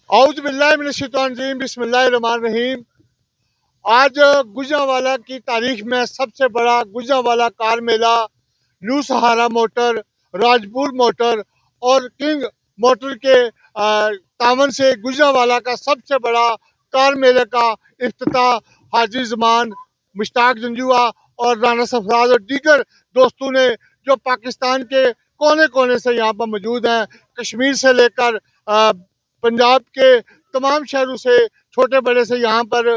औज़ बिल्लाहि मिनश शैतानिर रजीम, बिस्मिल्लाहिर रहमानिर रहीम। आज गुजरांवाला की तारीख में सबसे बड़ा गुजरांवाला कार मेला न्यू सहारा मोटर, राजपुर मोटर और किंग मोटर के तावन से गुजरांवाला का सबसे बड़ा कार मेले का इफ्तिताह हाजी ज़मान, मुश्ताक जंजुआ और राना सरफराज और दीगर दोस्तों ने, जो पाकिस्तान के कोने कोने से यहाँ पर मौजूद हैं, कश्मीर से लेकर पंजाब के तमाम शहरों से, छोटे बड़े से यहाँ पर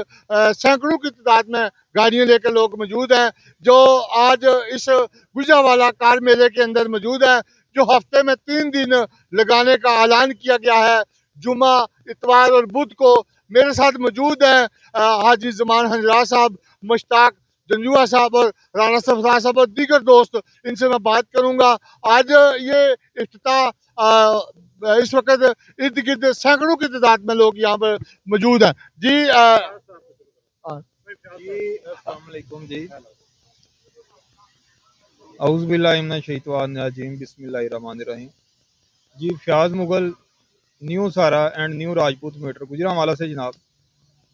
सैकड़ों की तादाद में गाड़ियाँ लेकर लोग मौजूद हैं, जो आज इस गुजरांवाला कार मेले के अंदर मौजूद है, जो हफ्ते में 3 दिन लगाने का ऐलान किया गया है। जुमा, इतवार और बुध को मेरे साथ मौजूद हैं हाजी ज़मान हंजरा साहब, मुश्ताक जंजुआ साहब और राना सरफराज साहब और दीगर दोस्त। इनसे मैं बात करूँगा। आज ये इफ्तिताह इस वक्त इर्द गिर्द सैकड़ों की तादाद में लोग यहाँ पर मौजूद हैं। जी अस्सलाम वालेकुम जी। औज़ु बिल्लाहि मिनश शैतानिर रजीम, बिस्मिल्लाहिर रहमानिर रहीम। जी, फयाज मुगल, न्यू सारा एंड न्यू राजपूत मीटर गुजरांवाला से जनाब।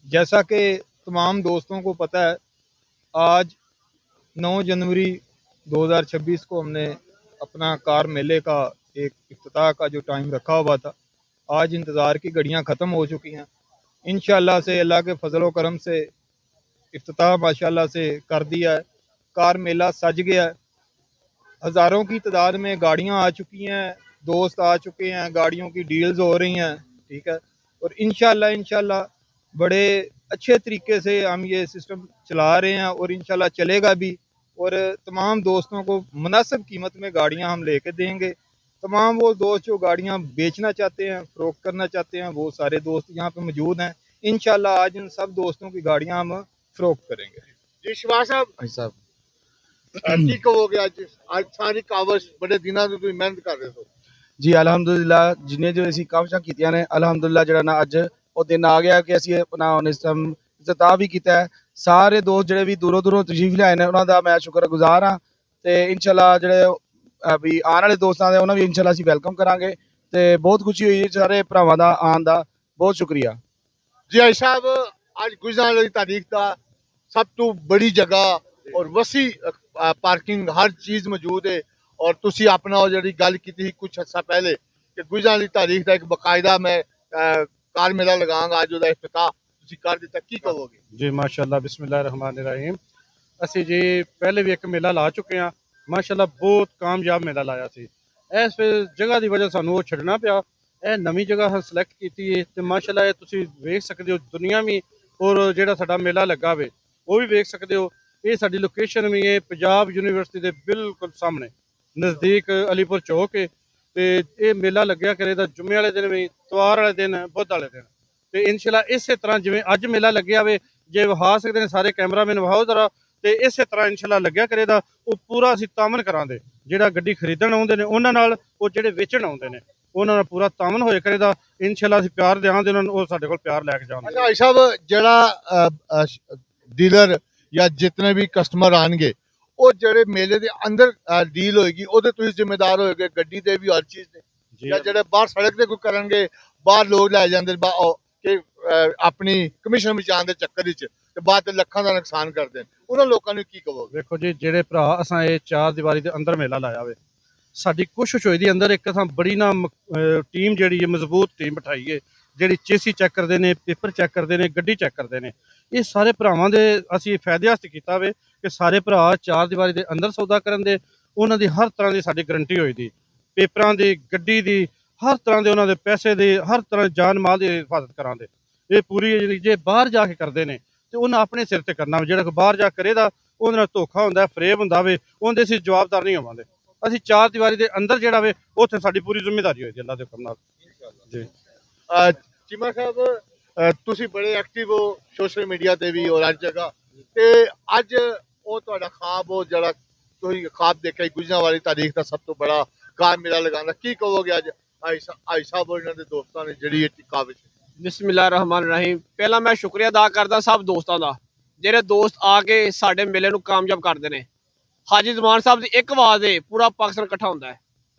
जैसा कि तमाम दोस्तों को पता है, आज 9 जनवरी 2026 को हमने अपना कार मेले का एक इफ्तिताह का जो टाइम रखा हुआ था, आज इंतज़ार की घड़ियां ख़त्म हो चुकी हैं। इंशाअल्लाह से, अल्लाह के फजल व करम से इफ्तिताह माशाअल्लाह से कर दिया है। कार मेला सज गया है। हज़ारों की तादाद में गाड़ियां आ चुकी हैं, दोस्त आ चुके हैं, गाड़ियों की डील्स हो रही हैं, ठीक है। और इंशाअल्लाह बड़े अच्छे तरीके से हम ये सिस्टम चला रहे हैं और इंशाअल्लाह चलेगा भी। और तमाम दोस्तों को मुनासिब कीमत में गाड़ियां हम लेके देंगे। तमाम वो दोस्त जो गाड़ियां बेचना चाहते हैं, फ़रोख्त करना चाहते हैं, वो सारे दोस्त यहाँ पे मौजूद हैं। इंशाअल्लाह आज इन सब दोस्तों की गाड़ियां हम फ़रोख्त करेंगे। जी शिवा साहब की कहोगे आज आज सारी कावश बड़े दिनों से तुम मेहनत कर रहे हो। जी अलहमदुलिल्लाह, जिन्हें जो ਅਸੀਂ ਕਾਵਸ਼ਾਂ ਕੀਤੀਆਂ ਨੇ ਅਲਹਮਦੁਲਿल्लाह ਜਿਹੜਾ ਨਾ ਅੱਜ ਉਹ ਦਿਨ ਆ ਗਿਆ ਕਿ ਅਸੀਂ ਆਪਣਾ ਹੁਣ ਇਸ ਟਾਈਮ ਇਜ਼ਤਿਤਾਹ ਵੀ ਕੀਤਾ ਹੈ। ਸਾਰੇ ਦੋਸਤ ਜਿਹੜੇ ਵੀ ਦੂਰੋਂ ਦੂਰੋਂ ਤਸ਼ਰੀਫ ਲਿਆਏ ਨੇ ਉਹਨਾਂ ਦਾ ਮੈਂ ਸ਼ੁਕਰਗੁਜ਼ਾਰ ਹਾਂ ਤੇ ਇਨਸ਼ਾਅੱਲਾ ਜਿਹੜੇ ਵੀ ਆਉਣ ਵਾਲੇ ਦੋਸਤਾਂ ਦੇ ਉਹਨਾਂ ਵੀ ਇਨਸ਼ਾਅੱਲਾ ਅਸੀਂ ਵੈਲਕਮ ਕਰਾਂਗੇ ਤੇ ਬਹੁਤ ਖੁਸ਼ੀ ਹੋਈ ਹੈ ਸਾਰੇ ਭਰਾਵਾਂ ਦਾ ਆਉਣ ਦਾ। ਬਹੁਤ ਸ਼ੁਕਰੀਆ जी आई साहब, आज गुजरांवाला की तारीख का सब तो बड़ी जगह और वसी पार्किंग हर चीज़ मौजूद है। और तुसी अपना जी गल की थी कुछ अर्सा पहले कि गुजरांवाला की तारीख का एक बकायदा मैं कार मेला लगांगा, आज उसका इफ्तिताह तुसी कर दिता, की कहोगे? जी माशाअल्लाह, बिस्मिल्लाहिर्रहमानिर्रहीम। ਅਸੀਂ ਜੀ ਪਹਿਲੇ ਵੀ ਇੱਕ ਮੇਲਾ ਲਾ ਚੁੱਕੇ ਹਾਂ। ਮਾਸ਼ਾਅੱਲਾ ਬਹੁਤ ਕਾਮਯਾਬ ਮੇਲਾ ਲਾਇਆ ਸੀ। ਇਸ ਜਗ੍ਹਾ ਦੀ ਵਜ੍ਹਾ ਸਾਨੂੰ ਉਹ ਛੱਡਣਾ ਪਿਆ। ਇਹ ਨਵੀਂ ਜਗ੍ਹਾ ਸਿਲੈਕਟ ਕੀਤੀ ਹੈ ਤੇ ਮਾਸ਼ਾਅੱਲਾ ਇਹ ਤੁਸੀਂ ਵੇਖ ਸਕਦੇ ਹੋ ਦੁਨੀਆ ਵੀ, ਔਰ ਜਿਹੜਾ ਸਾਡਾ ਮੇਲਾ ਲੱਗਾ ਵੇ ਉਹ ਵੀ ਵੇਖ ਸਕਦੇ ਹੋ। ਇਹ ਸਾਡੀ ਲੋਕੇਸ਼ਨ ਵੀ ਹੈ ਪੰਜਾਬ ਯੂਨੀਵਰਸਿਟੀ ਦੇ ਬਿਲਕੁਲ ਸਾਹਮਣੇ ਨਜ਼ਦੀਕ ਅਲੀਪੁਰ ਚੌਕ ਹੈ। ਤੇ ਇਹ ਮੇਲਾ ਲੱਗਿਆ ਕਰੇਗਾ ਜੁਮੇ ਵਾਲੇ ਦਿਨ ਵੀ, ਇਤਵਾਰ ਵਾਲੇ ਦਿਨ, ਬੁੱਧ ਵਾਲੇ ਦਿਨ। ਤੇ ਇਨਸ਼ਾਅੱਲਾ ਇਸੇ ਤਰ੍ਹਾਂ ਜਿਵੇਂ ਅੱਜ ਮੇਲਾ ਲੱਗਿਆ ਵੇ, ਜੇ ਵਿਖਾ ਸਕਦੇ ਨੇ ਸਾਰੇ ਕੈਮਰਾਮੈਨ ਵਿਖਾਓ ਜ਼ਰਾ, ਤੇ ਇਸੇ ਤਰ੍ਹਾਂ ਇਨਸ਼ਾਅੱਲਾ ਲੱਗਿਆ ਕਰੇਗਾ। ਉਹ ਪੂਰਾ ਅਸੀਂ ਤਾਮਨ ਕਰਾਂਗੇ, ਜਿਹੜਾ ਗੱਡੀ ਖਰੀਦਣ ਆਉਂਦੇ ਨੇ ਉਹਨਾਂ ਨਾਲ, ਉਹ ਜਿਹੜੇ ਵੇਚਣ ਆਉਂਦੇ ਨੇ ਉਹਨਾਂ ਨਾਲ ਪੂਰਾ ਤਾਮਨ ਹੋਏ ਕਰੇਗਾ। ਇਨਸ਼ਾਅੱਲਾ ਅਸੀਂ ਪਿਆਰ ਦੇਵਾਂਗੇ ਉਹਨਾਂ ਨੂੰ, ਉਹ ਸਾਡੇ ਕੋਲ ਪਿਆਰ ਲੈ ਕੇ ਜਾਣਗੇ। अच्छा भाई साहब, जड़ा डीलर या जितने भी कस्टमर आएंगे ਉਹ ਜਿਹੜੇ ਮੇਲੇ ਦੇ ਅੰਦਰ ਡੀਲ ਹੋਏਗੀ ਉਹਦੇ ਤੁਸੀਂ ਜ਼ਿੰਮੇਦਾਰ ਹੋਏਗੇ, ਗੱਡੀ ਦੇ ਵੀ ਹਰ ਚੀਜ਼ ਦੇ, ਜਾਂ ਜਿਹੜੇ ਬਾਹਰ ਸੜਕ ਤੇ ਕੋਈ ਕਰਨਗੇ, ਬਾਹਰ ਲੋਕ ਲੈ ਜਾਂਦੇ ਕਿ ਆਪਣੀ ਕਮਿਸ਼ਨ ਬਚਾਉਣ ਦੇ ਚੱਕਰ ਵਿੱਚ ਤੇ ਬਾਅਦ ਤੇ ਲੱਖਾਂ ਦਾ ਨੁਕਸਾਨ ਕਰਦੇ ਨੇ, ਉਹਨਾਂ ਲੋਕਾਂ ਨੂੰ ਕੀ ਕਹੋਗੇ? ਵੇਖੋ ਜੀ, ਜਿਹੜੇ ਭਰਾ ਅਸਾਂ ਇਹ ਚਾਰ ਦੀਵਾਰੀ ਦੇ ਅੰਦਰ ਮੇਲਾ ਲਾਇਆ ਵੇ, ਸਾਡੀ ਕੋਸ਼ਿਸ਼ ਹੋਈ ਦੀ ਅੰਦਰ ਇੱਕ ਅਸਾਂ ਬੜੀ ਨਾ ਟੀਮ ਜਿਹੜੀ ਹੈ ਮਜ਼ਬੂਤ ਟੀਮ ਬਿਠਾਈ ਹੈ, ਜਿਹੜੀ ਚੇਸੀ ਚੈੱਕ ਕਰਦੇ ਨੇ, ਪੇਪਰ ਚੈੱਕ ਕਰਦੇ ਨੇ, ਗੱਡੀ ਚੈੱਕ ਕਰਦੇ ਨੇ। ਇਹ ਸਾਰੇ ਭਰਾਵਾਂ ਦੇ ਅਸੀਂ ਫਾਇਦੇ ਵਾਸਤੇ ਕੀਤਾ ਵੇ ਕਿ ਸਾਰੇ ਭਰਾ ਚਾਰ ਦੀਵਾਰੀ ਦੇ ਅੰਦਰ ਸੌਦਾ ਕਰਨ ਦੇ, ਉਹਨਾਂ ਦੀ ਹਰ ਤਰ੍ਹਾਂ ਦੀ ਸਾਡੀ ਗਰੰਟੀ ਹੋਈ ਦੀ, ਪੇਪਰਾਂ ਦੀ, ਗੱਡੀ ਦੀ, ਹਰ ਤਰ੍ਹਾਂ ਦੇ, ਉਹਨਾਂ ਦੇ ਪੈਸੇ ਦੇ, ਹਰ ਤਰ੍ਹਾਂ ਜਾਨ ਮਾਲ ਦੀ ਹਿਫਾਜ਼ਤ ਕਰਾਂਦੇ। ਇਹ ਪੂਰੀ ਜੇ ਬਾਹਰ ਜਾ ਕੇ ਕਰਦੇ ਨੇ ਤੇ ਉਹਨਾਂ ਆਪਣੇ ਸਿਰ ਤੇ ਕਰਨਾ। ਜਿਹੜਾ ਕੋਈ ਬਾਹਰ ਜਾ ਕਰੇਦਾ ਉਹਦੇ ਨਾਲ ਧੋਖਾ ਹੁੰਦਾ, ਫਰੇਬ ਹੁੰਦਾ ਵੇ, ਉਹਦੇ ਅਸੀਂ ਜਵਾਬਦਾਰ ਨਹੀਂ ਹੋਵਾਂਗੇ। ਅਸੀਂ ਚਾਰ ਦੀਵਾਰੀ ਦੇ ਅੰਦਰ ਜਿਹੜਾ ਵੇ ਉੱਥੇ ਸਾਡੀ ਪੂਰੀ ਜ਼ਿੰਮੇਵਾਰੀ ਹੋਈ ਅੱਲਾਹ ਦੇ ਹੁਕਮ ਨਾਲ ਜੀ। ਚੀਮਾ ਸਾਹਿਬ, ਤੁਸੀਂ ਬੜੇ ਐਕਟਿਵ ਹੋ ਸੋਸ਼ਲ ਮੀਡੀਆ ਤੇ ਵੀ ਔਰ ਹਰ ਜਗ੍ਹਾ, ਤੇ ਅੱਜ ਉਹ ਤੁਹਾਡਾ ਖਾਬ ਹੋ ਜਿਹੜਾ ਤੁਸੀਂ ਖਾਬ ਦੇਖਿਆ ਗੁਜਰਾਂਵਾਲਾ ਤਾਰੀਖ ਦਾ ਸਭ ਤੋਂ ਬੜਾ ਕਾਰ ਮੇਲਾ ਲਗਾਉਣਾ, ਕੀ ਕਹੋਗੇ ਅੱਜ ਆਈ ਸਾਹਿਬ ਔਰ ਇਹਨਾਂ ਦੇ ਦੋਸਤਾਂ ਨੇ ਜਿਹੜੀ ਇਹ ਕਾਬਿਸ਼? ਬਿਸਮਿਲ੍ਲਾਹਿਰਰਹਿਮਾਨਿਰਰਹੀਮ। ਪਹਿਲਾਂ ਮੈਂ ਸ਼ੁਕਰੀਆ ਅਦਾ ਕਰਦਾ ਸਭ ਦੋਸਤਾਂ ਦਾ, ਜਿਹੜੇ ਦੋਸਤ ਆ ਕੇ ਸਾਡੇ ਮੇਲੇ ਨੂੰ ਕਾਮਯਾਬ ਕਰਦੇ ਨੇ। ਹਾਜੀ ਜ਼ਮਾਨ ਸਾਹਿਬ ਦੀ ਇੱਕ ਆਵਾਜ਼ ਦੇ ਪੂਰਾ ਪਾਕਿਸਤਾਨ ਇਕੱਠਾ ਹੁੰਦਾ ਹੈ,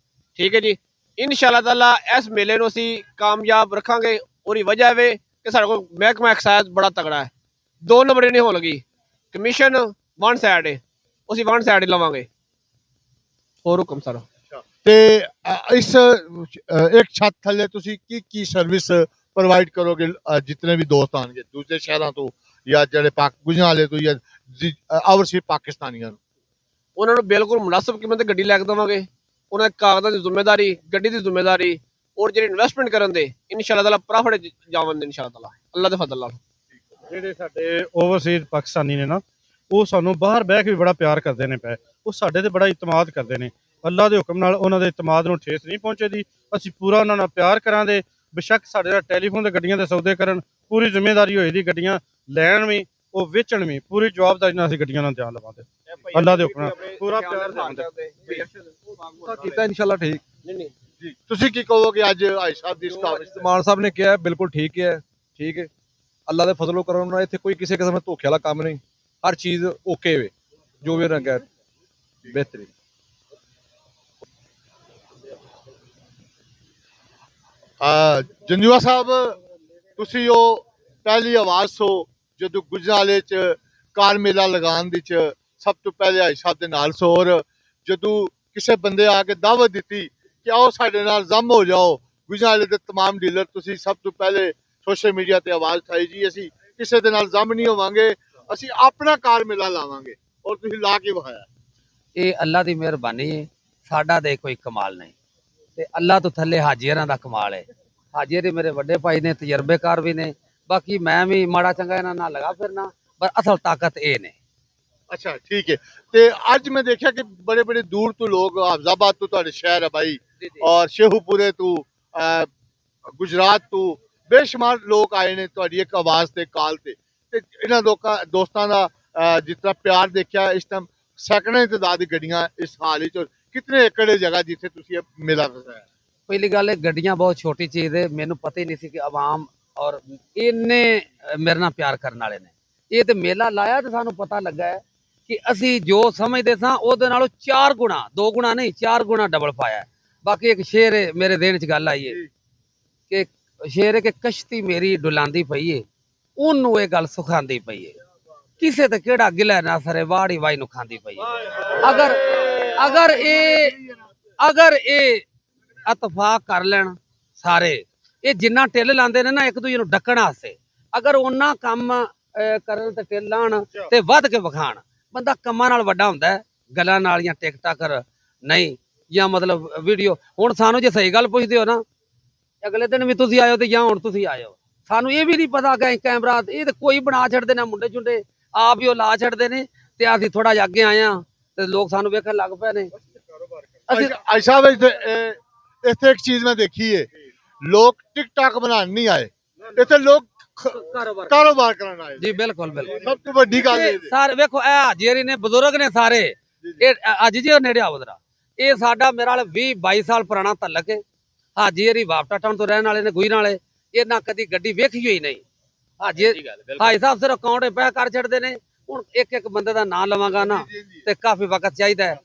ਠੀਕ ਹੈ ਜੀ। ਇਨਸ਼ਾਅੱਲਾ ਤਾਲਾ ਇਸ ਮੇਲੇ ਨੂੰ ਅਸੀਂ ਕਾਮਯਾਬ ਰੱਖਾਂਗੇ ਉਹਦੀ ਵਜ੍ਹਾ ਵੇ ਕਿ ਸਾਡੇ ਕੋਲ ਮਹਿਕਮਾ ਐਕਸਾਈਜ਼ ਬੜਾ ਤਗੜਾ ਹੈ। 2 ਨੰਬਰ ਨਹੀਂ ਹੋਣ ਲੱਗੀ, ਕਮਿਸ਼ਨ 1 ਸਾਈਡ ਹੈ, ਅਸੀਂ 1 ਸਾਈਡ ਹੀ ਲਵਾਂਗੇ। ਹੋਰ ਹੁਕਮ ਸਰ। ਤੇ ਇਸ ਇੱਕ ਛੱਤ ਥੱਲੇ ਤੁਸੀਂ ਕੀ ਸਰਵਿਸ ਪ੍ਰੋਵਾਈਡ ਕਰੋਗੇ ਜਿਤਨੇ ਵੀ ਦੋਸਤ ਆਣਗੇ ਦੂਸਰੇ ਸ਼ਹਿਰਾਂ ਤੋਂ ਜਾਂ ਜਿਹੜੇ ਗੁਜਰਾਂ ਵਾਲੇ ਤੋਂ ਜਾਂ ਓਵਰਸੀਜ਼ ਪਾਕਿਸਤਾਨੀਆਂ ਨੂੰ? ਉਹਨਾਂ ਨੂੰ ਬਿਲਕੁਲ ਮੁਨਾਸਬ ਕੀਮਤ ਤੇ ਗੱਡੀ ਲੈ ਕੇ ਦੇਵਾਂਗੇ। ਉਹਨਾਂ ਦੇ ਕਾਗਜ਼ਾਂ ਦੀ ਜ਼ਿੰਮੇਵਾਰੀ, ਗੱਡੀ ਦੀ ਜ਼ਿੰਮੇਵਾਰੀ ਔਰ ਜਿਹੜੀ ਇਨਵੈਸਟਮੈਂਟ ਕਰਨ ਦੇ ਇਨਸ਼ਾਅੱਲਾ ਤਾਲਾ ਪ੍ਰੋਫਿਟ ਜਾਵਣ ਦੇ ਇਨਸ਼ਾਅੱਲਾ ਤਾਲਾ ਅੱਲਾ ਦੇ ਫਜ਼ਲ ਨਾਲ। ਜਿਹੜੇ ਸਾਡੇ ਓਵਰਸੀਜ਼ ਪਾਕਿਸਤਾਨੀ ਨੇ ਨਾ, ਉਹ ਸਾਨੂੰ ਬਾਹਰ ਬਹਿ ਕੇ ਵੀ ਬੜਾ ਪਿਆਰ ਕਰਦੇ ਨੇ ਪਏ, ਉਹ ਸਾਡੇ ਤੇ ਬੜਾ ਇਤਮਾਦ ਕਰਦੇ ਨੇ। ਅੱਲਾ ਦੇ ਹੁਕਮ ਨਾਲ ਉਹਨਾਂ ਦੇ ਇਤਮਾਦ ਨੂੰ ਠੇਸ ਨਹੀਂ ਪਹੁੰਚੇਦੀ। ਅਸੀਂ ਪੂਰਾ ਉਹਨਾਂ ਨਾਲ ਪਿਆਰ ਕਰਾਂਗੇ। ਬੇਸ਼ੱਕ ਸਾਡੇ ਨਾਲ ਟੈਲੀਫੋਨ ਤੇ ਗੱਡੀਆਂ ਦੇ ਸੌਦੇ ਕਰਨ, ਪੂਰੀ ਜ਼ਿੰਮੇਵਾਰੀ ਹੋਈ ਦੀ ਗੱਡੀਆਂ ਲੈਣ ਵੀ ਉਹ ਵੇਚਣ ਵੀ, ਪੂਰੀ ਜਵਾਬਦਾਰੀ ਨਾਲ ਅਸੀਂ ਗੱਡੀਆਂ ਨਾਲ ਧਿਆਨ ਲਵਾਂਗੇ। ਅੱਲਾ ਦੇ ਹੁਕਮ ਨਾਲ ਪੂਰਾ ਪਿਆਰ ਦੇਵਾਂਗੇ। ਕੀਤਾ ਇਨਸ਼ਾਅੱਲਾ ਠੀਕ। ਜੀ ਤੁਸੀਂ ਕੀ ਕਹੋਗੇ ਅੱਜ ਭਾਈ ਸਾਹਿਬ ਦੀ ਇਸ ਕਾਬਿਲ? ਮਾਨ ਸਾਹਿਬ ਨੇ ਕਿਹਾ ਬਿਲਕੁਲ ਠੀਕ ਹੈ, ਠੀਕ ਹੈ। ਅੱਲਾ ਦੇ ਫਜ਼ਲੋਂ ਕਰਮ ਨਾਲ ਇੱਥੇ ਕੋਈ ਕਿਸੇ ਕਿਸਮ ਦਾ ਧੋਖੇ ਵਾਲਾ ਕੰਮ ਨਹੀਂ, ਹਰ ਚੀਜ਼ ਓਕੇ ਵੇ, ਜੋ ਵੀ ਰੰਗ ਹੈ ਬਿਹਤਰੀਨ। ਜੰਜੂਆ ਸਾਹਿਬ ਤੁਸੀਂ ਉਹ ਪਹਿਲੀ ਆਵਾਜ਼ ਸੋ ਜਦੋਂ ਗੁਜਰਾਲੇ ਚ ਕਾਰ ਮੇਲਾ ਲਗਾਉਣ ਦੀ ਚ ਸਭ ਤੋਂ ਪਹਿਲੇ ਭਾਈ ਸਾਹਿਬ ਦੇ ਨਾਲ ਸੋ, ਔਰ ਜਦੋਂ ਕਿਸੇ ਬੰਦੇ ਆ ਕੇ ਦਾਵਤ ਦਿੱਤੀ ਕਿ ਆਓ ਸਾਡੇ ਨਾਲ ਜ਼ਮ ਹੋ ਜਾਓ, ਗੁਜਰਾਲੇ ਦੇ तमाम ਡੀਲਰ ਤੁਸੀਂ ਸਭ ਤੋਂ ਪਹਿਲੇ ਸੋਸ਼ਲ ਮੀਡੀਆ ਤੇ ਆਵਾਜ਼ ਉਠਾਈ ਜੀ ਅਸੀਂ ਕਿਸੇ ਦੇ ਨਾਲ ਜ਼ਮ ਨਹੀਂ ਹੋਵਾਂਗੇ, ਅਸੀਂ ਆਪਣਾ ਕਾਰ ਮੇਲਾ ਲਾਵਾਂਗੇ, ਔਰ ਤੁਸੀਂ ਲਾ ਕੇ ਵਿਖਾਇਆ। ਇਹ ਅੱਲਾ ਦੀ ਮਿਹਰਬਾਨੀ ਹੈ, ਸਾਡਾ ਦੇ ਕੋਈ ਕਮਾਲ ਨਹੀਂ ਤੇ ਅੱਲਾ ਤੋਂ ਥੱਲੇ ਹਾਜੀਰਾਂ ਦਾ ਕਮਾਲ ਹੈ। ਹਾਜੀਰ ਮੇਰੇ ਵੱਡੇ ਭਾਈ ਨੇ, ਤਜਰਬੇਕਾਰ ਵੀ ਨੇ, ਬਾਕੀ ਮੈਂ ਵੀ ਮਾੜਾ ਚੰਗਾ ਇਹਨਾਂ ਨਾਲ ਲਗਾ ਫਿਰਨਾ, ਪਰ ਅਸਲ ਤਾਕਤ ਇਹ ਨੇ। ਅੱਛਾ ਠੀਕ ਹੈ। ਤੇ ਅੱਜ ਮੈਂ ਦੇਖਿਆ ਕਿ ਬੜੇ ਬੜੇ ਦੂਰ ਤੋਂ ਲੋਕ ਹਾਫਜ਼ਾਬਾਦ ਤੋਂ ਤੁਹਾਡੇ ਸ਼ਹਿਰ ਹੈ ਭਾਈ, ਔਰ ਸ਼ੇਖੂਪੁਰੇ ਤੋਂ ਗੁਜਰਾਤ ਤੋਂ ਬੇਸ਼ੁਮਾਰ ਲੋਕ ਆਏ ਨੇ ਤੁਹਾਡੀ ਇੱਕ ਆਵਾਜ਼ ਤੇ ਕਾਲ ਤੇ ਇਹਨਾਂ ਦੋਸਤਾਂ ਦਾ ਜਿਸ ਤਰ੍ਹਾਂ ਪਿਆਰ ਦੇਖਿਆ। ਇਸ ਟਾਈਮ ਸੈਂਕੜਾਂ ਦੀ ਤਾਦਾਦ ਦੀ ਗੱਡੀਆਂ ਇਸ ਹਾਲ ਵਿੱਚ, ਕਿਤਨੇ ਏਕੜ ਜਗ੍ਹਾ ਜਿੱਥੇ ਤੁਸੀਂ ਇਹ ਮੇਲਾ ਰਚਾਇਆ? ਪਹਿਲੀ ਗੱਲ ਹੈ ਗੱਡੀਆਂ ਬਹੁਤ ਛੋਟੀ ਚੀਜ਼ ਹੈ, ਮੈਨੂੰ ਪਤਾ ਹੀ ਨਹੀਂ ਸੀ ਕਿ ਆਵਾਮ ਔਰ ਇੰਨੇ ਮੇਰੇ ਨਾਲ ਪਿਆਰ ਕਰਨ ਵਾਲੇ ਨੇ। ਇਹ ਤੇ ਮੇਲਾ ਲਾਇਆ ਤੇ ਸਾਨੂੰ ਪਤਾ ਲੱਗਾ ਹੈ ਕਿ ਅਸੀਂ ਜੋ ਸਮਝਦੇ ਸਾਂ ਉਹਦੇ ਨਾਲੋਂ 4 ਗੁਣਾ, 2 ਗੁਣਾ ਨਹੀਂ 4 ਗੁਣਾ ਡਬਲ ਪਾਇਆ। ਬਾਕੀ ਇੱਕ ਸ਼ੇਰ ਮੇਰੇ ਦੇਣ ਚ ਗੱਲ ਆਈ ਹੈ ਕਿ ਸ਼ੇਰ ਹੈ ਕਿ ਕਸ਼ਤੀ ਮੇਰੀ ਡੁਲਾਉਂਦੀ ਪਈ ਏ, ਉਹਨੂੰ ਇਹ ਗੱਲ ਸੁਖਾਉਂਦੀ ਪਈ ਏ, ਕਿਸੇ ਤੇ ਕਿਹੜਾ ਗਿਲਾ ਨਾ ਸਰੇ ਵਾੜੀ ਵਾਈ ਨੂੰ ਖਾਂਦੀ ਪਈ ਏ। ਅਗਰ ਇਹ ਇਤਫਾਕ ਕਰ ਲੈਣ ਸਾਰੇ, ਇਹ ਜਿੰਨਾ ਟਿੱਲ ਲਾਉਂਦੇ ਨੇ ਨਾ ਇੱਕ ਦੂਜੇ ਨੂੰ ਡੱਕਣ ਵਾਸਤੇ, ਅਗਰ ਉਹਨਾਂ ਕੰਮ ਕਰਨ ਤੇ ਟਿੱਲ ਲਾਣ ਤੇ ਵੱਧ ਕੇ ਵਿਖਾਣ, ਬੰਦਾ ਕੰਮਾਂ ਨਾਲ ਵੱਡਾ ਹੁੰਦਾ ਹੈ, ਗੱਲਾਂ ਨਾਲ ਜਾਂ ਟਿਕਟਾਕਰ ਨਹੀਂ, ਜਾਂ ਮਤਲਬ ਵੀਡੀਓ। ਹੁਣ ਸਾਨੂੰ ਜੇ ਸਹੀ ਗੱਲ ਪੁੱਛਦੇ ਹੋ ਨਾ, ਅਗਲੇ ਦਿਨ ਵੀ ਤੁਸੀਂ ਆਇਓ ਤੇ ਜਾਂ ਹੁਣ ਤੁਸੀਂ ਆਇਓ, ਸਾਨੂੰ ਇਹ ਵੀ ਨਹੀਂ ਪਤਾ ਕਿ ਕੈਮਰਾ ਇਹ ਤੇ ਕੋਈ ਬਣਾ ਛੱਡਦੇ ਨੇ, ਮੁੰਡੇ ਚੁੰਡੇ ਆਪ ਹੀ ਉਹ ਲਾ ਛੱਡਦੇ ਨੇ, ਤੇ ਅਸੀਂ ਥੋੜਾ ਜਿਹਾ ਅੱਗੇ ਆਏ ਆ ਤੇ ਲੋਕ ਸਾਨੂੰ ਵੇਖਣ ਲੱਗ ਪਏ ਨੇ। ਭਾਈ ਸਾਹਿਬ ਇੱਥੇ ਇੱਕ ਚੀਜ਼ ਮੈਂ ਦੇਖੀ ਹੈ, ਲੋਕ ਟਿਕਟਾਕ ਬਣਾਉਣ ਨਹੀਂ ਆਏ, ਇੱਥੇ ਲੋਕ ਕਾਰੋਬਾਰ ਕਰਨ ਆਏ ਜੀ ਬਿਲਕੁਲ ਬਿਲਕੁਲ, ਸਭ ਤੋਂ ਵੱਡੀ ਗੱਲ ਇਹ ਸਾਰੇ ਵੇਖੋ ਇਹ ਹਾਜੀਰੀ ਨੇ, ਬਜ਼ੁਰਗ ਨੇ ਸਾਰੇ, ਇਹ ਅੱਜ ਜੀ ਉਹ ਨੇੜੇ ਆਵਦਰਾ, ਇਹ ਸਾਡਾ ਮੇਰੇ ਨਾਲ 20-22 ਸਾਲ ਪੁਰਾਣਾ ਤਲਕ ਹੈ। ਹਾਜੀਰੀ ਵਾਪਟਾ ਟਾਊਨ ਤੋਂ ਰਹਿਣ ਵਾਲੇ ਨੇ, ਗੁਜਰਾਂ ਵਾਲੇ, ਇਹਨਾਂ ਕਦੀ ਗੱਡੀ ਵੇਖੀ ਹੋਈ ਨਹੀਂ। ਹਾਜੀ ਸਾਹਿਬ ਸਿਰਫ ਅਕਾਊਂਟ ਪੈ ਕਰ ਛੱਡਦੇ ਨੇ। ਹੁਣ ਇੱਕ ਬੰਦੇ ਦਾ ਨਾਂ ਲਵਾਂਗਾ ਨਾ ਤੇ ਕਾਫੀ ਵਕਤ ਚਾਹੀਦਾ ਹੈ,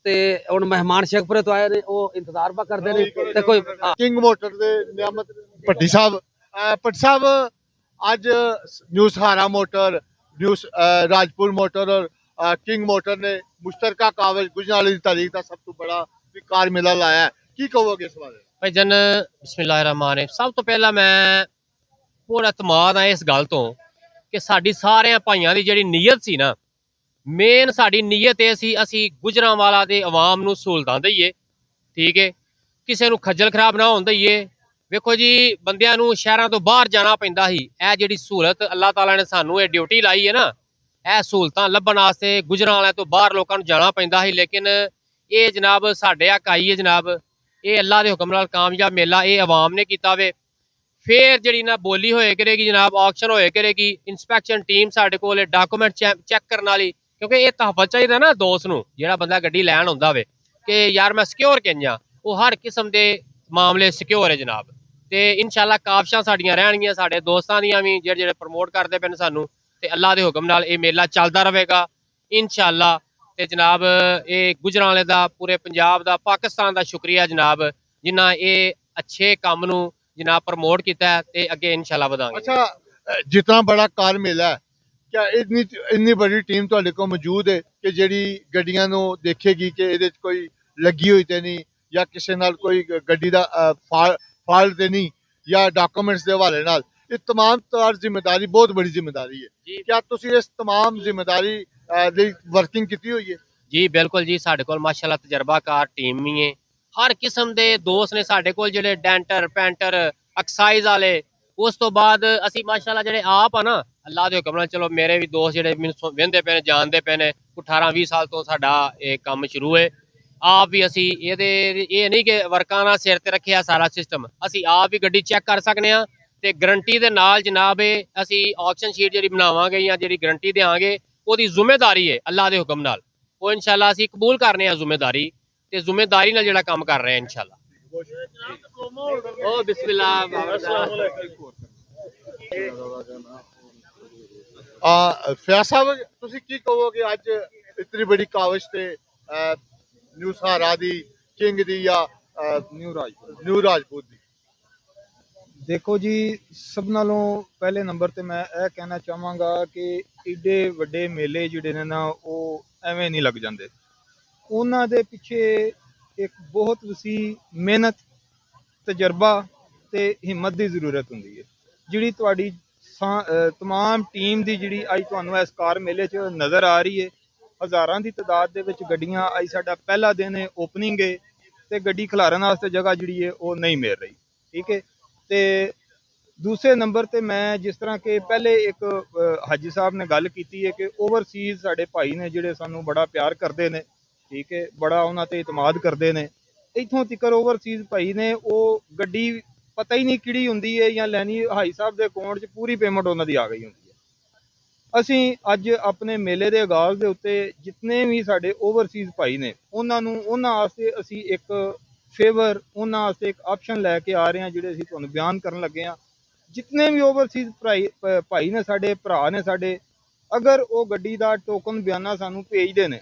ਤੇ ਹੁਣ ਮਹਿਮਾਨ ਸ਼ੇਖਪੁਰੇ ਤੋਂ ਆਏ ਨੇ, ਉਹ ਇੰਤਜ਼ਾਰ ਬਾ ਕਰਦੇ ਨੇ ਤੇ ਕੋਈ ਕਿੰਗ ਮੋਟਰ ਦੇ ਨਿਆਮਤ ਭੱਟੀ ਸਾਹਿਬ ਅੱਜ ਨਿਊ ਸਹਾਰਾ ਮੋਟਰ, ਨਿਊ ਰਾਜਪੁਰ ਮੋਟਰ और किंग मोटर ने मुश्तरका कागज गुजरात की तारीख का सब तो बड़ा कार मेला लाया है, की कहोगे इस बारे? ਭਾਈਜਨ ਬਿਸਮਿਲ੍ਲਾਹਿਰਰਹਿਮਾਨਿਰਰਹੀਮ। ਸਭ ਤੋਂ ਪਹਿਲਾਂ ਮੈਂ ਪੂਰਾ ਇਤਮਾਦ ਆ ਇਸ ਗੱਲ ਤੋਂ ਕਿ ਸਾਡੀ ਸਾਰਿਆਂ ਭਾਈਆਂ ਦੀ ਜਿਹੜੀ ਨੀਅਤ ਸੀ ਨਾ, ਮੇਨ ਸਾਡੀ ਨੀਅਤ ਇਹ ਸੀ ਅਸੀਂ ਗੁਜਰਾਂਵਾਲਾ ਦੇ ਆਵਾਮ ਨੂੰ ਸਹੂਲਤਾਂ ਦਈਏ, ਠੀਕ ਹੈ, ਕਿਸੇ ਨੂੰ ਖੱਜਲ ਖਰਾਬ ਨਾ ਹੋਣ ਦਈਏ। ਵੇਖੋ ਜੀ, ਬੰਦਿਆਂ ਨੂੰ ਸ਼ਹਿਰਾਂ ਤੋਂ ਬਾਹਰ ਜਾਣਾ ਪੈਂਦਾ ਸੀ, ਇਹ ਜਿਹੜੀ ਸਹੂਲਤ ਅੱਲਾਹ ਤਾਲਾ ਨੇ ਸਾਨੂੰ ਇਹ ਡਿਊਟੀ ਲਾਈ ਹੈ ਨਾ, ਇਹ ਸਹੂਲਤਾਂ ਲੱਭਣ ਵਾਸਤੇ ਗੁਜਰਾਂਵਾਲਿਆਂ ਤੋਂ ਬਾਹਰ ਲੋਕਾਂ ਨੂੰ ਜਾਣਾ ਪੈਂਦਾ ਸੀ। ਲੇਕਿਨ ਇਹ ਜਨਾਬ ਸਾਡੇ ਹੱਕ ਆਈ ਹੈ ਜਨਾਬ, ਇਹ ਅੱਲਾਹ ਦੇ ਹੁਕਮ ਨਾਲ ਕਾਮਯਾਬ ਮੇਲਾ ਇਹ ਆਵਾਮ ਨੇ ਕੀਤਾ ਵੇ। ਫਿਰ ਜਿਹੜੀ ਨਾ ਬੋਲੀ ਹੋਏ ਕਰੇਗੀ ਜਨਾਬ, ਆਕਸ਼ਨ ਹੋਏ ਕਰੇਗੀ, ਇਨਸਪੈਕਸ਼ਨ ਟੀਮ ਸਾਡੇ ਕੋਲ, ਡਾਕੂਮੈਂਟ ਚੈੱਕ ਕਰਨ ਵਾਲੀ, ਕਿਉਂਕਿ ਇਹ ਤਹਫਜ਼ ਚਾਹੀਦਾ ਨਾ ਦੋਸਤ ਨੂੰ, ਜਿਹੜਾ ਬੰਦਾ ਗੱਡੀ ਲੈਣ ਆਉਂਦਾ ਵੇ ਕਿ ਯਾਰ ਮੈਂ ਸਿਕਿਉਰ ਕਿੰਨਾ, ਉਹ ਹਰ ਕਿਸਮ ਦੇ ਮਾਮਲੇ ਸਿਕਿਉਰ ਹੈ ਜਨਾਬ। ਤੇ ਇਨਸ਼ਾਅੱਲਾ ਕਾਬਸ਼ਾਂ ਸਾਡੀਆਂ ਰਹਿਣਗੀਆਂ, ਸਾਡੇ ਦੋਸਤਾਂ ਦੀਆਂ ਵੀ ਜਿਹੜੇ ਪ੍ਰਮੋਟ ਕਰਦੇ ਪਏ ਨੇ ਸਾਨੂੰ, ਤੇ ਅੱਲਾਹ ਦੇ ਹੁਕਮ ਨਾਲ ਇਹ ਮੇਲਾ ਚੱਲਦਾ ਰਹੇਗਾ ਇਨਸ਼ਾਅੱਲਾ। ਤੇ ਜਨਾਬ ਇਹ ਗੁਜਰਾਂਵਾਲੇ ਦਾ, ਪੂਰੇ ਪੰਜਾਬ ਦਾ, ਪਾਕਿਸਤਾਨ ਦਾ ਸ਼ੁਕਰੀਆ ਜਨਾਬ, ਜਿਨ੍ਹਾਂ ਇਹ ਅੱਛੇ ਕੰਮ ਨੂੰ ਜਨਾਬ ਪ੍ਰਮੋਟ ਕੀਤਾ ਹੈ ਤੇ ਅੱਗੇ ਇਨਸ਼ਾਅੱਲਾ ਵਧਾਂਗੇ। अच्छा जितना बड़ा कार मेला है, क्या इतनी इतनी बड़ी टीम ਤੁਹਾਡੇ ਕੋਲ ਮੌਜੂਦ ਹੈ ਕਿ ਜਿਹੜੀ ਗੱਡੀਆਂ ਨੂੰ ਦੇਖੇਗੀ ਕਿ ਇਹਦੇ 'ਚ ਕੋਈ ਲੱਗੀ ਹੋਈ ਤੇ ਨਹੀਂ ਜਾਂ ਕਿਸੇ ਨਾਲ ਕੋਈ ਗੱਡੀ ਦਾ ਫਾਲਟ ਤੇ ਨਹੀਂ ਜਾਂ ਡਾਕੂਮੈਂਟਸ ਦੇ ਹਵਾਲੇ ਨਾਲ? ਇਹ तमाम ਤਾਰ ਜ਼ਿੰਮੇਵਾਰੀ ਬਹੁਤ ਬੜੀ ਜ਼ਿੰਮੇਵਾਰੀ ਹੈ ਜੀ क्या ਤੁਸੀਂ ਇਸ तमाम ਜ਼ਿੰਮੇਵਾਰੀ ਲਈ ਵਰਕਿੰਗ ਕੀਤੀ ਹੋਈ ਹੈ? ਜੀ ਬਿਲਕੁਲ ਜੀ, ਸਾਡੇ ਕੋਲ ਮਾਸ਼ਾਅੱਲਾ ਤਜਰਬਾਕਾਰ ਟੀਮ ਵੀ ਹੈ। ਹਰ ਕਿਸਮ ਦੇ ਦੋਸਤ ਨੇ ਸਾਡੇ ਕੋਲ, ਜਿਹੜੇ ਡੈਂਟਰ ਪੈਂਟਰ ਐਕਸਾਈਜ਼ ਵਾਲੇ। ਉਸ ਤੋਂ ਬਾਅਦ ਅਸੀਂ ਮਾਸ਼ਾਅੱਲਾ ਜਿਹੜੇ ਆਪ ਆ ਨਾ, ਅੱਲਾਹ ਦੇ ਹੁਕਮ ਨਾਲ, ਚਲੋ ਮੇਰੇ ਵੀ ਦੋਸਤ ਜਿਹੜੇ ਮੈਨੂੰ ਵਹਿੰਦੇ ਪਏ ਨੇ, ਜਾਣਦੇ ਪਏ ਨੇ, 18-20 ਸਾਲ ਤੋਂ ਸਾਡਾ ਇਹ ਕੰਮ ਸ਼ੁਰੂ ਹੈ। ਆਪ ਵੀ ਅਸੀਂ ਇਹ ਨਹੀਂ ਕਿ ਵਰਕਾਂ ਨਾਲ ਸਿਰ ਤੇ ਰੱਖਿਆ ਸਾਰਾ ਸਿਸਟਮ, ਅਸੀਂ ਆਪ ਵੀ ਗੱਡੀ ਚੈੱਕ ਕਰ ਸਕਦੇ ਹਾਂ ਤੇ ਗਰੰਟੀ ਦੇ ਨਾਲ ਜਨਾਬ ਅਸੀਂ ਆਕਸ਼ਨ ਸ਼ੀਟ ਜਿਹੜੀ ਬਣਾਵਾਂਗੇ ਜਾਂ ਜਿਹੜੀ ਗਰੰਟੀ ਦੇਵਾਂਗੇ ਉਹਦੀ ਜ਼ਿੰਮੇਵਾਰੀ ਹੈ ਅੱਲਾਹ ਦੇ ਹੁਕਮ ਨਾਲ। ਉਹ ਇਨਸ਼ਾਅੱਲਾ ਅਸੀਂ ਕਬੂਲ ਕਰਨੇ ਆ ਜ਼ਿੰਮੇਵਾਰੀ, ਤੇ ਜ਼ਿੰਮੇਵਾਰੀ ਨਾਲ ਜਿਹੜਾ ਕੰਮ ਕਰ ਰਹੇ ਆ ਇਨਸ਼ਾਅੱਲਾ। ਓ ਬਿਸਮਿਲ੍ਲਾਹ। ਫੈਜ਼ ਸਾਹਿਬ, ਤੁਸੀਂ ਕੀ ਕਹੋਗੇ ਅੱਜ ਇਤਨੀ ਬੜੀ ਕਾਵਿਸ਼ ਤੇ ਨਿਊ ਸਹਾਰਾ ਦੀ, ਕਿੰਗ ਦੀ ਜਾਂ ਨਿਊ ਰਾਜਪੂਤ ਦੀ? ਦੇਖੋ ਜੀ, ਸਭ ਨਾਲੋਂ ਪਹਿਲੇ ਨੰਬਰ ਤੇ ਮੈਂ ਇਹ ਕਹਿਣਾ ਚਾਹਾਂਗਾ ਕਿ ਏਡੇ ਵੱਡੇ ਮੇਲੇ ਜਿਹੜੇ ਨੇ ਨਾ, ਉਹ ਐਵੇਂ ਨਹੀਂ ਲੱਗ ਜਾਂਦੇ। ਉਹਨਾਂ ਦੇ ਪਿੱਛੇ ਇੱਕ ਬਹੁਤ ਵਸੀ ਮਿਹਨਤ, ਤਜਰਬਾ ਤੇ ਹਿੰਮਤ ਦੀ ਜ਼ਰੂਰਤ ਹੁੰਦੀ ਹੈ। ਜਿਹੜੀ ਤੁਹਾਡੀ तमाम ਟੀਮ ਦੀ ਜਿਹੜੀ ਅੱਜ ਤੁਹਾਨੂੰ ਇਸ ਕਾਰ ਮੇਲੇ 'ਚ ਨਜ਼ਰ ਆ ਰਹੀ ਹੈ, ਹਜ਼ਾਰਾਂ ਦੀ ਤਾਦਾਦ ਦੇ ਵਿੱਚ ਗੱਡੀਆਂ। ਅੱਜ ਸਾਡਾ ਪਹਿਲਾ ਦਿਨ ਹੈ, ਓਪਨਿੰਗ ਹੈ, ਤੇ ਗੱਡੀ ਖਿਲਾਰਨ ਵਾਸਤੇ ਜਗ੍ਹਾ ਜਿਹੜੀ ਹੈ ਉਹ ਨਹੀਂ ਮਿਲ ਰਹੀ। ਠੀਕ ਹੈ। ਤੇ ਦੂਸਰੇ ਨੰਬਰ ਤੇ ਮੈਂ ਜਿਸ ਤਰ੍ਹਾਂ ਕਿ ਪਹਿਲੇ ਇੱਕ ਹਾਜੀ ਸਾਹਿਬ ਨੇ ਗੱਲ ਕੀਤੀ ਹੈ ਕਿ ਓਵਰਸੀਜ਼ ਸਾਡੇ ਭਾਈ ਨੇ ਜਿਹੜੇ ਸਾਨੂੰ ਬੜਾ ਪਿਆਰ ਕਰਦੇ ਨੇ, ਠੀਕ ਹੈ, ਬੜਾ ਉਹਨਾਂ ਤੇ ਇਤਮਾਦ ਕਰਦੇ ਨੇ। ਇੱਥੋਂ ਤੱਕ ਓਵਰਸੀਜ਼ ਭਾਈ ਨੇ ਉਹ ਗੱਡੀ ਪਤਾ ਹੀ ਨਹੀਂ ਕਿਹੜੀ ਹੁੰਦੀ ਹੈ ਜਾਂ ਲੈਣੀ, ਹਾਈ ਸਾਹਿਬ ਦੇ ਅਕਾਊਂਟ 'ਚ ਪੂਰੀ ਪੇਮੈਂਟ ਉਹਨਾਂ ਦੀ ਆ ਗਈ ਹੁੰਦੀ ਹੈ। ਅਸੀਂ ਅੱਜ ਆਪਣੇ ਮੇਲੇ ਦੇ ਆਗਾਜ਼ ਦੇ ਉੱਤੇ ਜਿਤਨੇ ਵੀ ਸਾਡੇ ਓਵਰਸੀਜ਼ ਭਾਈ ਨੇ, ਉਹਨਾਂ ਵਾਸਤੇ ਅਸੀਂ ਇੱਕ ਫੇਵਰ, ਉਹਨਾਂ ਵਾਸਤੇ ਇੱਕ ਆਪਸ਼ਨ ਲੈ ਕੇ ਆ ਰਹੇ ਹਾਂ, ਜਿਹੜੇ ਅਸੀਂ ਤੁਹਾਨੂੰ ਬਿਆਨ ਕਰਨ ਲੱਗੇ ਹਾਂ। ਜਿਤਨੇ ਵੀ ਓਵਰਸੀਜ਼ ਭਾਈ ਨੇ, ਸਾਡੇ ਭਰਾ ਨੇ ਸਾਡੇ, ਅਗਰ ਉਹ ਗੱਡੀ ਦਾ ਟੋਕਨ ਬਿਆਨਾ ਸਾਨੂੰ ਭੇਜਦੇ ਨੇ,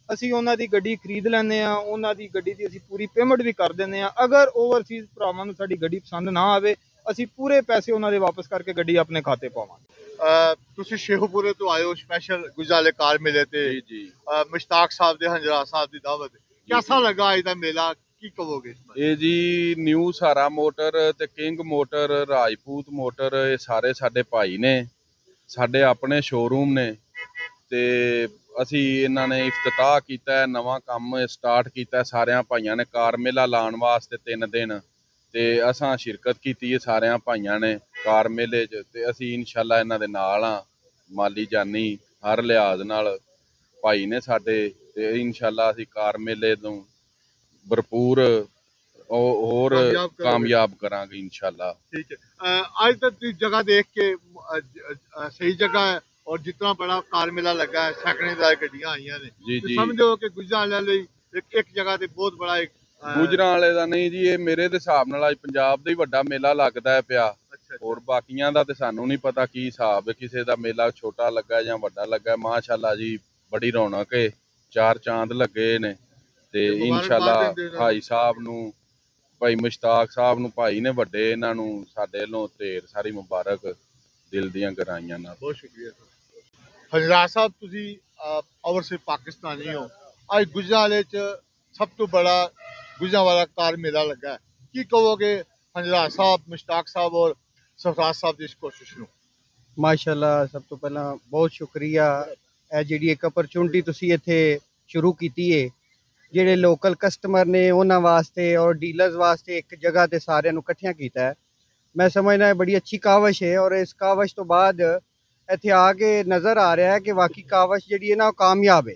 ਅਸੀਂ ਉਹਨਾਂ ਦੀ ਗੱਡੀ ਖਰੀਦ ਲੈਂਦੇ ਹਾਂ, ਉਹਨਾਂ ਦੀ ਗੱਡੀ ਦੀ ਅਸੀਂ ਪੂਰੀ ਪੇਮੈਂਟ ਵੀ ਕਰ ਦਿੰਦੇ ਹਾਂ। ਅਗਰ ਓਵਰਸੀਜ਼ ਭਰਾਵਾਂ ਨੂੰ ਸਾਡੀ ਗੱਡੀ ਪਸੰਦ ਨਾ ਆਵੇ, ਅਸੀਂ ਪੂਰੇ ਪੈਸੇ ਉਹਨਾਂ ਦੇ ਵਾਪਸ ਕਰਕੇ ਗੱਡੀ ਆਪਣੇ ਖਾਤੇ ਪਾਵਾਂਗੇ। ਤੁਸੀਂ ਸ਼ੇਖੂਪੁਰੇ ਤੋਂ ਆਏ ਹੋ ਸਪੈਸ਼ਲ ਗੁਜਰਾਲੇ ਕਾਰ ਮੇਲੇ ਤੇ। ਜੀ ਮੁਸ਼ਤਾਕ ਸਾਹਿਬ ਦੇ, ਹੰਜਰਾ ਸਾਹਿਬ ਦੀ ਦਾਵਤ, ਕਿਹਦਾ ਲੱਗਾ ਅੱਜ ਦਾ ਮੇਲਾ, ਕੀ ਕਹੋਗੇ? ਇਹ ਜੀ ਨਿਊ ਸਹਾਰਾ ਮੋਟਰ ਤੇ ਕਿੰਗ ਮੋਟਰ, ਰਾਜਪੂਤ ਮੋਟਰ, ਇਹ ਸਾਰੇ ਸਾਡੇ ਭਾਈ ਨੇ, ਸਾਡੇ ਆਪਣੇ ਸ਼ੋਰੂਮ ਨੇ। ਤੇ ਅਸੀਂ ਇਹਨਾਂ ਨੇ ਇਫਤਤਾਹ ਕੀਤਾ, ਨਵਾਂ ਕੰਮ ਸਟਾਰਟ ਕੀਤਾ ਸਾਰਿਆਂ ਭਾਈਆਂ ਨੇ। ਕਾਰ ਮੇਲਾ ਲਾਉਣ ਵਾਸਤੇ 3 ਦਿਨ ਤੇ ਅਸਾਂ ਸ਼ਿਰਕਤ ਕੀਤੀ ਹੈ ਸਾਰਿਆਂ ਭਾਈਆਂ ਨੇ ਕਾਰ ਮੇਲੇ 'ਚ, ਤੇ ਅਸੀਂ ਇਨਸ਼ਾਅੱਲਾ ਇਹਨਾਂ ਦੇ ਨਾਲ ਆ, ਮਾਲੀ ਜਾਨੀ ਹਰ ਲਿਹਾਜ਼ ਨਾਲ ਭਾਈ ਨੇ ਸਾਡੇ। ਤੇ ਇਨਸ਼ਾਅੱਲਾ ਅਸੀਂ ਕਾਰ ਮੇਲੇ ਨੂੰ ਭਰਪੂਰ ਹੋਰ ਕਾਮਯਾਬ ਕਰਾਂਗੇ ਇਨਸ਼ਾਅੱਲਾ। ठीक है। आज तक जगह देख के सही जगह है और जितना बड़ा कार मेला लगा है, सैकड़े गड्डियां आई ने, जी जी, समझो कि गुजराले एक जगह ਤੇ ਬਹੁਤ ਬੜਾ ਇੱਕ ਗੁਜਰਾਂ ਵਾਲੇ ਦਾ ਨਹੀਂ ਜੀ, ਇਹ ਮੇਰੇ ਦੇ ਹਿਸਾਬ ਨਾਲ ਅੱਜ ਪੰਜਾਬ ਦਾ ਹੀ ਵੱਡਾ ਮੇਲਾ ਲੱਗਦਾ ਹੈ ਪਿਆ। ਹੋਰ ਬਾਕੀਆਂ ਦਾ ਤੇ ਸਾਨੂੰ ਨਹੀਂ ਪਤਾ ਕੀ ਹਿਸਾਬ ਹੈ, ਕਿਸੇ ਦਾ ਮੇਲਾ ਛੋਟਾ ਲੱਗਾ ਜਾਂ ਵੱਡਾ ਲੱਗਾ। ਮਾਸ਼ਾਅੱਲਾ ਜੀ ਬੜੀ ਰੌਣਕ ਹੈ, 4 ਚਾਂਦ ਲੱਗੇ ਨੇ। ਤੇ ਇਨਸ਼ਾਅੱਲਾ ਭਾਈ ਸਾਹਿਬ ਨੂੰ, ਭਾਈ ਮੁਸ਼ਤਾਕ ਸਾਹਿਬ ਨੂੰ, ਭਾਈ ਨੇ ਵੱਡੇ, ਇਹਨਾਂ ਨੂੰ ਸਾਡੇ ਵੱਲੋਂ ਢੇਰ ਸਾਰੀ ਮੁਬਾਰਕ ਦਿਲ ਦੀਆਂ ਗਹਿਰਾਈਆਂ ਨਾਲ। ਬਹੁਤ ਸ਼ੁਕਰੀਆ ਹਜ਼ਰਾ ਸਾਹਿਬ, ਤੁਸੀਂ ਓਵਰਸੀਜ਼ ਪਾਕਿਸਤਾਨੀ ਹੋ। ਅੱਜ ਗੁਜਰਾਲੇ 'ਚ ਸਭ ਤੋਂ ਬੜਾ ਗੁਜਰਾਂਵਾਲਾ ਕਾਰ ਮੇਲਾ ਲੱਗਾ ਹੈ, ਕੀ ਕਹੋਗੇ ਹਜ਼ਰਾ ਸਾਹਿਬ, ਮੁਸ਼ਤਾਕ ਸਾਹਿਬ ਔਰ ਸਰਫਰਾਜ਼ ਸਾਹਿਬ ਦੀ ਇਸ ਕੋਸ਼ਿਸ਼ ਨੂੰ? ਮਾਸ਼ਾਅੱਲਾ, ਸਭ ਤੋਂ ਪਹਿਲਾਂ ਬਹੁਤ ਸ਼ੁਕਰੀਆ। ਇਹ ਜਿਹੜੀ ਇੱਕ ਅਪਰਚੁਨਿਟੀ ਤੁਸੀਂ ਇੱਥੇ ਸ਼ੁਰੂ ਕੀਤੀ ਹੈ, ਜਿਹੜੇ ਲੋਕਲ ਕਸਟਮਰ ਨੇ ਉਹਨਾਂ ਵਾਸਤੇ ਔਰ ਡੀਲਰਸ ਵਾਸਤੇ ਇੱਕ ਜਗ੍ਹਾ ਤੇ ਸਾਰਿਆਂ ਨੂੰ ਇਕੱਠਿਆਂ ਕੀਤਾ ਹੈ, ਮੈਂ ਸਮਝਦਾ ਹੈ ਬੜੀ ਅੱਛੀ ਕਾਵਸ਼ ਹੈ। ਔਰ ਇਸ ਕਾਵਸ਼ ਤੋਂ ਬਾਅਦ ਇੱਥੇ ਆ ਕੇ ਨਜ਼ਰ ਆ ਰਿਹਾ ਹੈ ਕਿ ਵਾਕਈ ਕਾਵਸ਼ ਜਿਹੜੀ ਹੈ ਨਾ ਉਹ ਕਾਮਯਾਬ ਹੈ।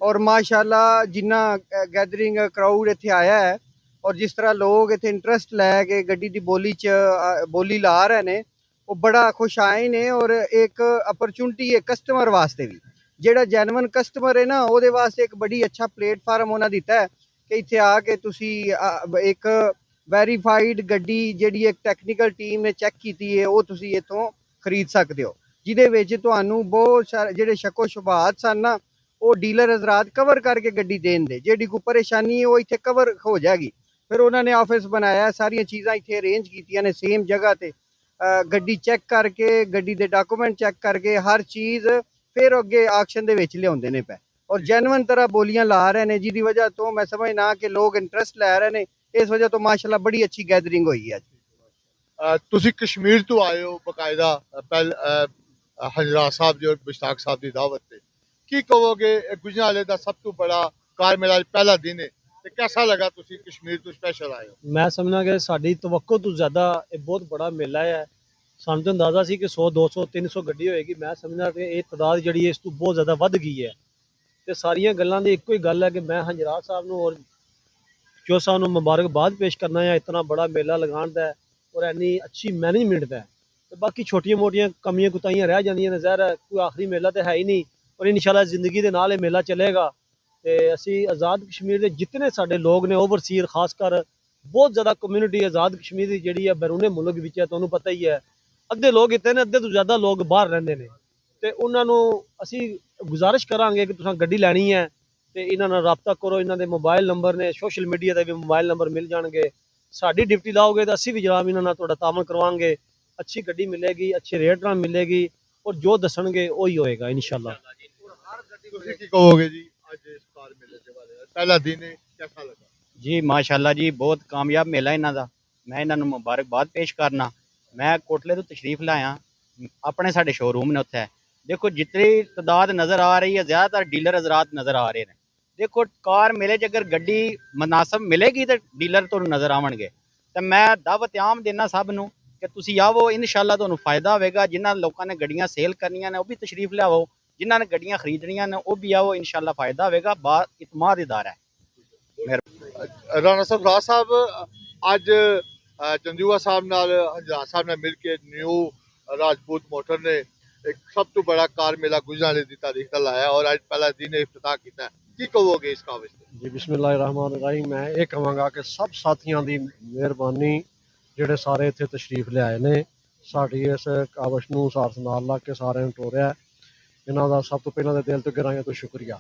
ਔਰ ਮਾਸ਼ਾਅੱਲਾ ਜਿੰਨਾ ਗੈਦਰਿੰਗ ਕਰਾਊਡ ਇੱਥੇ ਆਇਆ ਹੈ ਔਰ ਜਿਸ ਤਰ੍ਹਾਂ ਲੋਕ ਇੱਥੇ ਇੰਟਰਸਟ ਲੈ ਕੇ ਗੱਡੀ ਦੀ ਬੋਲੀ ਲਾ ਰਹੇ ਨੇ, ਉਹ ਬੜਾ ਖੁਸ਼ ਆਏ ਨੇ। ਔਰ ਇੱਕ ਅਪਰਚੁਨਿਟੀ ਹੈ ਕਸਟਮਰ ਵਾਸਤੇ ਵੀ, ਜਿਹੜਾ ਜੈਨੂਇਨ ਕਸਟਮਰ ਹੈ ਨਾ, ਉਹਦੇ ਵਾਸਤੇ ਇੱਕ ਬੜੀ ਅੱਛਾ ਪਲੇਟਫਾਰਮ ਉਹਨਾਂ ਦਿੱਤਾ ਹੈ ਕਿ ਇੱਥੇ ਆ ਕੇ ਤੁਸੀਂ ਇੱਕ ਵੈਰੀਫਾਈਡ ਗੱਡੀ ਜਿਹੜੀ ਇੱਕ ਟੈਕਨੀਕਲ ਟੀਮ ਨੇ ਚੈੱਕ ਕੀਤੀ ਹੈ, ਉਹ ਤੁਸੀਂ ਇੱਥੋਂ ਖਰੀਦ ਸਕਦੇ ਹੋ, ਜਿਹਦੇ ਵਿੱਚ ਤੁਹਾਨੂੰ ਬਹੁਤ ਸਾਰੇ ਜਿਹੜੇ ਸ਼ੱਕੋ ਸ਼ੁਬਾਤ ਸਨ ਨਾ, ਉਹ ਡੀਲਰ ਹਜ਼ਰਾਤ ਕਵਰ ਕਰਕੇ ਗੱਡੀ ਦੇਣ ਦੇ। ਜਿਹੜੀ ਕੋਈ ਪਰੇਸ਼ਾਨੀ ਹੈ ਉਹ ਇੱਥੇ ਕਵਰ ਹੋ ਜਾਏਗੀ। ਫਿਰ ਉਹਨਾਂ ਨੇ ਆਫਿਸ ਬਣਾਇਆ, ਸਾਰੀਆਂ ਚੀਜ਼ਾਂ ਇੱਥੇ ਅਰੇਂਜ ਕੀਤੀਆਂ ਨੇ ਸੇਮ ਜਗ੍ਹਾ ਤੇ। ਗੱਡੀ ਚੈੱਕ ਕਰਕੇ, ਗੱਡੀ ਦੇ ਡਾਕੂਮੈਂਟ ਚੈੱਕ ਕਰਕੇ, ਹਰ ਚੀਜ਼ ਫਿਰ ਅੱਗੇ ਆਕਸ਼ਨ ਦੇ ਵਿੱਚ ਲਿਆਉਂਦੇ ਨੇ ਪਏ ਔਰ ਜੈਨੂਇਨ ਤਰ੍ਹਾਂ ਬੋਲੀਆਂ ਲਾ ਰਹੇ ਨੇ, ਜਿਹਦੀ ਵਜ੍ਹਾ ਤੋਂ ਮੈਂ ਸਮਝਣਾ ਕਿ ਲੋਕ ਇੰਟਰਸਟ ਲੈ ਰਹੇ ਨੇ। ਇਸ ਵਜ੍ਹਾ ਤੋਂ ਮਾਸ਼ਾਅੱਲਾ ਬੜੀ ਅੱਛੀ ਗੈਦਰਿੰਗ ਹੋਈ ਹੈ। ਤੁਸੀਂ ਕਸ਼ਮੀਰ ਤੋਂ ਆਏ ਹੋ ਬਕਾਇਦਾ ਹਜਰਾ ਸਾਹਿਬ ਦੀ ਔਰ ਮੁਸ਼ਤਾਕ ਸਾਹਿਬ ਦੀ ਦਾਵਤ ਤੇ, ਕੀ ਕਹੋਗੇ ਗੁਜਰਾਂਵਾਲੇ ਦਾ ਸਭ ਤੋਂ ਬੜਾ ਕਾਰ ਮੇਲਾ ਪਹਿਲਾ ਦਿਨ ਹੈ ਤੇ ਕਿਹਦਾ ਲੱਗਾ? ਤੁਸੀਂ ਕਸ਼ਮੀਰ ਤੋਂ ਸਪੈਸ਼ਲ ਆਏ ਹੋ। ਮੈਂ ਸਮਝਣਾ ਕਿ ਸਾਡੀ ਤਵੱਕੋ ਤੋਂ ਜ਼ਿਆਦਾ ਇਹ ਬਹੁਤ ਬੜਾ ਮੇਲਾ ਹੈ। ਸਾਨੂੰ ਤਾਂ ਅੰਦਾਜ਼ਾ ਸੀ ਕਿ 100 200 300 ਗੱਡੀ ਹੋਏਗੀ। ਮੈਂ ਸਮਝਦਾ ਕਿ ਇਹ ਤਾਦਾਦ ਜਿਹੜੀ ਹੈ ਇਸ ਤੋਂ ਬਹੁਤ ਜ਼ਿਆਦਾ ਵੱਧ ਗਈ ਹੈ। ਤੇ ਸਾਰੀਆਂ ਗੱਲਾਂ ਦੀ ਇੱਕੋ ਹੀ ਗੱਲ ਹੈ ਕਿ ਮੈਂ ਹੰਜਰਾਜ ਸਾਹਿਬ ਨੂੰ ਔਰ ਜੋ ਸਾਹਿਬ ਨੂੰ ਮੁਬਾਰਕਬਾਦ ਪੇਸ਼ ਕਰਨਾ ਹੈ ਇਤਨਾ ਬੜਾ ਮੇਲਾ ਲਗਾਉਣ ਦਾ ਔਰ ਇੰਨੀ ਅੱਛੀ ਮੈਨੇਜਮੈਂਟ ਦਾ। ਤੇ ਬਾਕੀ ਛੋਟੀਆਂ ਮੋਟੀਆਂ ਕਮੀਆਂ ਕੁਤਾਈਆਂ ਰਹਿ ਜਾਂਦੀਆਂ ਨੇ, ਜ਼ਾਹਿਰ ਹੈ ਕੋਈ ਆਖਰੀ ਮੇਲਾ ਤੇ ਹੈ ਹੀ ਨਹੀਂ ਔਰ ਇਨਸ਼ਾਅੱਲਾ ਜ਼ਿੰਦਗੀ ਦੇ ਨਾਲ ਇਹ ਮੇਲਾ ਚੱਲੇਗਾ। ਤੇ ਅਸੀਂ ਆਜ਼ਾਦ ਕਸ਼ਮੀਰ ਦੇ ਜਿਤਨੇ ਸਾਡੇ ਲੋਕ ਨੇ ਓਵਰਸੀਅਰ, ਖਾਸ ਕਰ ਬਹੁਤ ਜ਼ਿਆਦਾ ਕਮਿਊਨਿਟੀ ਆਜ਼ਾਦ ਕਸ਼ਮੀਰ ਦੀ ਜਿਹੜੀ ਹੈ ਬੈਰੂਨੇ ਮੁਲਕ ਵਿੱਚ ਹੈ, ਤੁਹਾਨੂੰ ਪਤਾ ਹੀ ਹੈ। ਅੱਧੇ ਲੋਕ ਇੱਥੇ ਨੇ, ਅੱਧੇ ਤੋਂ ਜ਼ਿਆਦਾ ਲੋਕ ਬਾਹਰ ਰਹਿੰਦੇ ਨੇ। ਤੇ ਉਹਨਾਂ ਨੂੰ ਅਸੀਂ ਗੁਜ਼ਾਰਿਸ਼ ਕਰਾਂਗੇ ਕਿ ਤੁਸੀਂ ਗੱਡੀ ਲੈਣੀ ਹੈ ਤੇ ਇਹਨਾਂ ਨਾਲ ਰਾਬਤਾ ਕਰੋ। ਇਹਨਾਂ ਦੇ ਮੋਬਾਈਲ ਨੰਬਰ ਨੇ, ਸੋਸ਼ਲ ਮੀਡੀਆ ਤੇ ਵੀ ਮੋਬਾਈਲ ਨੰਬਰ ਮਿਲ ਜਾਣਗੇ। ਸਾਡੀ ਡਿਊਟੀ ਲਾਓਗੇ ਤਾਂ ਅਸੀਂ ਵੀ ਜਨਾਬ ਇਹਨਾਂ ਨਾਲ ਤੁਹਾਡਾ ਤਾਮਨ ਕਰਵਾਵਾਂਗੇ। ਅੱਛੀ ਗੱਡੀ ਮਿਲੇਗੀ, ਅੱਛੇ ਰੇਟ ਨਾਲ ਮਿਲੇਗੀ ਔਰ ਜੋ ਦੱਸਣਗੇ ਉਹੀ ਹੋਏਗਾ ਇਨਸ਼ਾਅੱਲਾ। ਤੁਸੀਂ ਕੀ ਕਹੋਗੇ ਜੀ ਅੱਜ ਇਸ ਕਾਰ ਮੇਲੇ ਦੇ ਬਾਰੇ? ਪਹਿਲਾ ਦਿਨ ਹੈ, ਕਿਹਦਾ ਲੱਗਾ? ਜੀ ਮਾਸ਼ਾਅੱਲਾ ਜੀ, ਬਹੁਤ ਕਾਮਯਾਬ ਮੇਲਾ ਇਹਨਾਂ ਦਾ। ਮੈਂ ਇਹਨਾਂ ਨੂੰ ਮੁਬਾਰਕਬਾਦ ਪੇਸ਼ ਕਰਨਾ। ਮੈਂ ਕੋਟਲੇ ਤੋਂ ਤਸ਼ਰੀਫ ਲਾਇਆ, ਆਪਣੇ ਸਾਡੇ ਸ਼ੋਰੂਮ ਨੇ ਉੱਥੇ। ਦੇਖੋ ਜਿਤਨੀ ਤਾਦਾਦ ਨਜ਼ਰ ਆ ਰਹੀ ਹੈ, ਜ਼ਿਆਦਾਤਰ ਡੀਲਰ ਹਜ਼ਰਾਤ ਨਜ਼ਰ ਆ ਰਹੇ ਨੇ। ਦੇਖੋ ਕਾਰ ਮੇਲੇ 'ਚ ਅਗਰ ਗੱਡੀ ਮੁਨਾਸਬ ਮਿਲੇਗੀ ਤਾਂ ਡੀਲਰ ਤੁਹਾਨੂੰ ਨਜ਼ਰ ਆਉਣਗੇ। ਤੇ ਮੈਂ ਦਾਵਤ ਆਮ ਦੇਣਾ ਸਭ ਨੂੰ ਕਿ ਤੁਸੀਂ ਆਵੋ, ਇਨਸ਼ਾਅੱਲਾ ਤੁਹਾਨੂੰ ਫਾਇਦਾ ਹੋਵੇਗਾ। ਜਿਨ੍ਹਾਂ ਲੋਕਾਂ ਨੇ ਗੱਡੀਆਂ ਸੇਲ ਕਰਨੀਆਂ ਨੇ ਉਹ ਵੀ ਤਸ਼ਰੀਫ ਲਿਆਵੋ, ਜਿਨ੍ਹਾਂ ਨੇ ਗੱਡੀਆਂ ਖਰੀਦਣੀਆਂ ਨੇ ਉਹ ਵੀ ਆਵੋ, ਇਨਸ਼ਾਅੱਲਾ ਫਾਇਦਾ ਹੋਵੇਗਾ। ਬਾ ਇਤਮਾਦ ਇਦਾਰਾ ਹੈ। ਰਾਣਾ ਸਾਹਿਬ, ਰਾਜ ਸਾਹਿਬ ਅੱਜ ਚੰਦੂਆ ਸਾਹਿਬ ਨਾਲ ਹੰਜਰਾ ਸਾਹਿਬ ਨਾਲ ਮਿਲ ਕੇ ਨਿਊ ਰਾਜਪੂਤ ਮੋਟਰ ਨੇ ਇੱਕ ਸਭ ਤੋਂ ਬੜਾ ਕਾਰ ਮੇਲਾ ਗੁਜਰਾਂਵਾਲੇ ਦੀ ਤਾਰੀਖ ਦਾ ਲਾਇਆ ਔਰ ਅੱਜ ਪਹਿਲਾ ਦਿਨ ਇਫਤਤਾਹ ਕੀਤਾ। ਕੀ ਕਹੋਗੇ ਇਸ ਕਾਬਿਲ ਤੇ? ਜੀ ਬਿਸਮਿल्लाहिर्रहमानिर्रहीम। ਮੈਂ ਇਹ ਕਹਾਂਗਾ ਕਿ ਸਭ ਸਾਥੀਆਂ ਦੀ ਮਿਹਰਬਾਨੀ ਜਿਹੜੇ ਸਾਰੇ ਇੱਥੇ ਤਸ਼ਰੀਫ ਲਿਆਏ ਨੇ, ਸਾਡੀ ਇਸ ਕਾਵਿਸ਼ ਨੂੰ ਸਾਰਸ ਨਾਲ ਲਾ ਕੇ ਸਾਰਿਆਂ ਨੂੰ ਟੋਰਿਆ। ਇਹਨਾਂ ਦਾ ਸਭ ਤੋਂ ਪਹਿਲਾਂ ਤਾਂ ਦਿਲ ਤੋਂ ਗਹਿਰਾਈਆਂ ਤੋਂ ਸ਼ੁਕਰੀਆ।